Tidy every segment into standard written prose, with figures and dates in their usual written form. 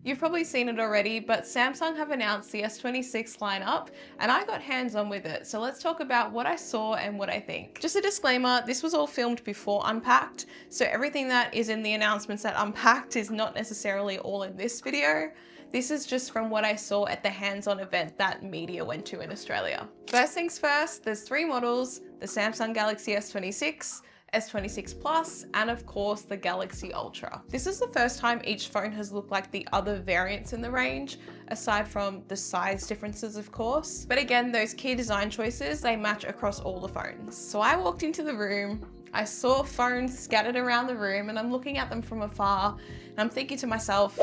You've probably seen it already, but Samsung have announced the S26 lineup and I got hands-on with it. So let's talk about what I saw and what I think. Just a disclaimer, this was all filmed before Unpacked. So everything that is in the announcements at Unpacked is not necessarily all in this video. This is just from what I saw at the hands-on event that media went to in Australia. First things first, there's three models, the Samsung Galaxy S26, S26 Plus, and of course the Galaxy Ultra. This is the first time each phone has looked like the other variants in the range, aside from the size differences of course. But again, those key design choices, they match across all the phones. So I walked into the room, I saw phones scattered around the room and I'm looking at them from afar and I'm thinking to myself,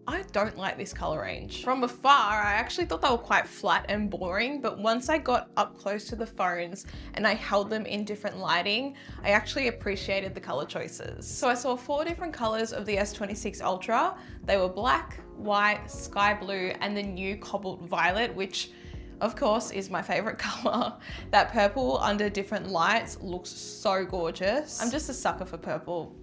I don't like this color range. From afar, I actually thought they were quite flat and boring, but once I got up close to the phones and I held them in different lighting, I actually appreciated the color choices. So I saw four different colors of the S26 Ultra. They were black, white, sky blue, and the new cobalt violet, which of course is my favorite color. That purple under different lights looks so gorgeous. I'm just a sucker for purple.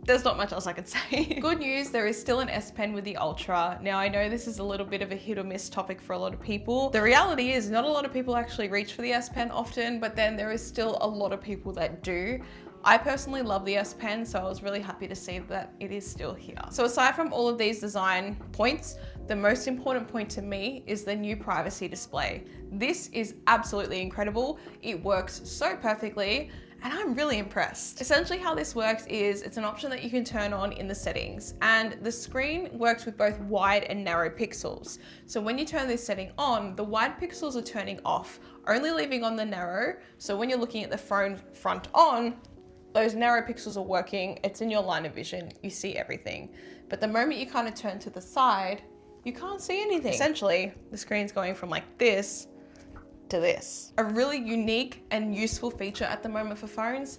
There's not much else I could say. Good news, there is still an S Pen with the Ultra. Now I know this is a little bit of a hit or miss topic for a lot of people. The reality is not a lot of people actually reach for the S Pen often, but then there is still a lot of people that do. I personally love the S Pen, so I was really happy to see that it is still here. So aside from all of these design points, the most important point to me is the new privacy display. This is absolutely incredible. It works so perfectly, and I'm really impressed. Essentially how this works is it's an option that you can turn on in the settings, and the screen works with both wide and narrow pixels. So when you turn this setting on, the wide pixels are turning off, only leaving on the narrow. So when you're looking at the phone front on, those narrow pixels are working, it's in your line of vision, you see everything. But the moment you kind of turn to the side, you can't see anything. Essentially, the screen's going from like this to this. A really unique and useful feature at the moment for phones.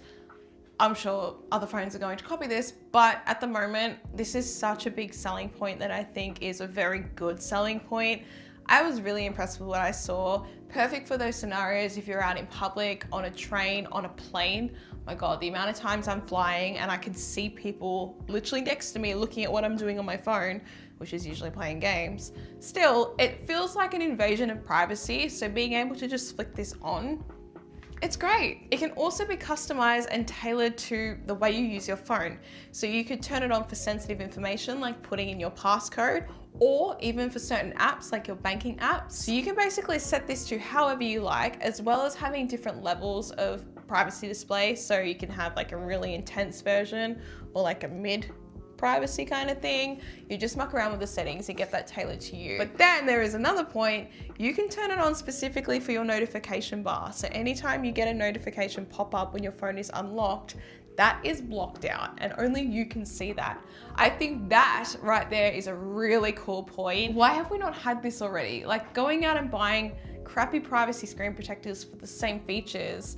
I'm sure other phones are going to copy this, but at the moment, this is such a big selling point that I think is a very good selling point. I was really impressed with what I saw. Perfect for those scenarios if you're out in public, on a train, on a plane. My God, the amount of times I'm flying and I can see people literally next to me looking at what I'm doing on my phone, which is usually playing games. Still, it feels like an invasion of privacy, so being able to just flick this on, it's great. It can also be customized and tailored to the way you use your phone. So you could turn it on for sensitive information like putting in your passcode, or even for certain apps like your banking apps. So you can basically set this to however you like, as well as having different levels of privacy display. So you can have like a really intense version or like a mid privacy kind of thing. You just muck around with the settings and get that tailored to you. But then there is another point, you can turn it on specifically for your notification bar. So anytime you get a notification pop up when your phone is unlocked, that is blocked out and only you can see that. I think that right there is a really cool point. Why have we not had this already? Like going out and buying crappy privacy screen protectors for the same features,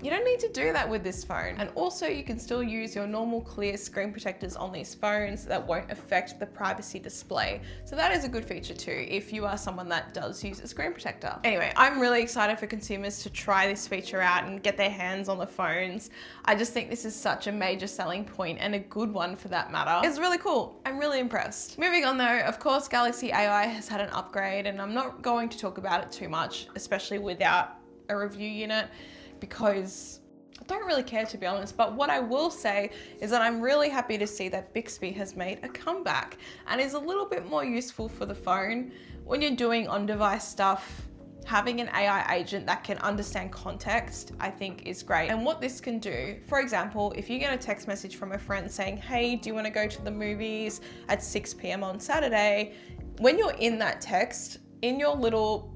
you don't need to do that with this phone. And also you can still use your normal clear screen protectors on these phones that won't affect the privacy display. So that is a good feature too, if you are someone that does use a screen protector. Anyway, I'm really excited for consumers to try this feature out and get their hands on the phones. I just think this is such a major selling point, and a good one for that matter. It's really cool. I'm really impressed. Moving on though, of course, Galaxy AI has had an upgrade, and I'm not going to talk about it too much, especially without a review unit, because I don't really care, to be honest. But what I will say is that I'm really happy to see that Bixby has made a comeback and is a little bit more useful for the phone. When you're doing on-device stuff, having an AI agent that can understand context, I think is great. And what this can do, for example, if you get a text message from a friend saying, hey, do you want to go to the movies at 6 p.m. on Saturday? When you're in that text, in your little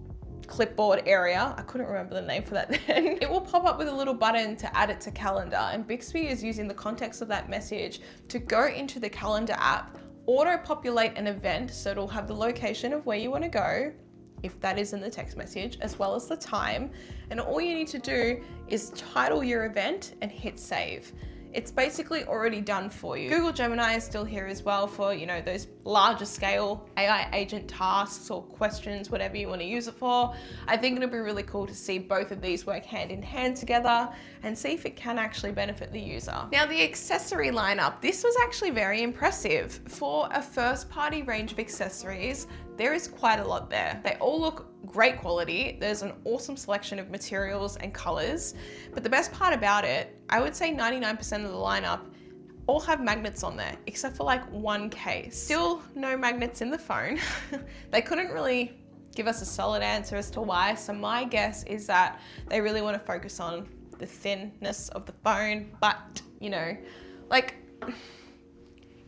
clipboard area, I couldn't remember the name for that then, it will pop up with a little button to add it to calendar, and Bixby is using the context of that message to go into the calendar app, auto-populate an event, so it'll have the location of where you want to go, if that is in the text message, as well as the time, and all you need to do is title your event and hit save. It's basically already done for you. Google Gemini is still here as well for, you know, those larger scale AI agent tasks or questions, whatever you want to use it for. I think it'll be really cool to see both of these work hand in hand together and see if it can actually benefit the user. Now, the accessory lineup, this was actually very impressive. For a first party range of accessories, there is quite a lot there. They all look great quality. There's an awesome selection of materials and colors. But the best part about it, I would say 99% of the lineup all have magnets on there, except for like one case. Still no magnets in the phone. They couldn't really give us a solid answer as to why. So my guess is that they really want to focus on the thinness of the phone. But, you know, like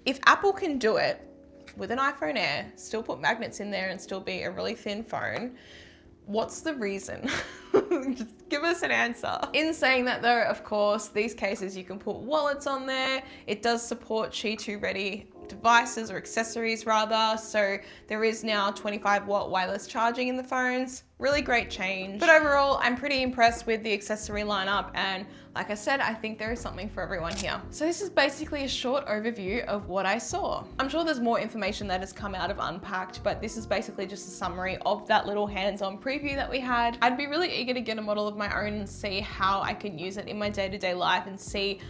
if Apple can do it with an iPhone Air, still put magnets in there and still be a really thin phone, what's the reason? Just give us an answer. In saying that though, of course, these cases you can put wallets on there. It does support Qi 2 ready devices or accessories rather. So there is now 25-watt wireless charging in the phones. Really great change. But overall, I'm pretty impressed with the accessory lineup, and like I said, I think there is something for everyone here. So this is basically a short overview of what I saw. I'm sure there's more information that has come out of Unpacked, but this is basically just a summary of that little hands-on preview that we had. I'd be really eager to get a model of my own and see how I can use it in my day-to-day life and see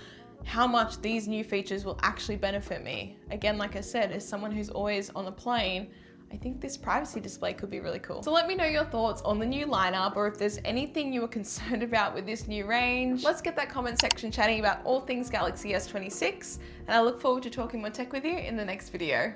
how much these new features will actually benefit me. Again, like I said, as someone who's always on the plane, I think this privacy display could be really cool. So let me know your thoughts on the new lineup, or if there's anything you were concerned about with this new range. Let's get that comment section chatting about all things Galaxy S26, and I look forward to talking more tech with you in the next video.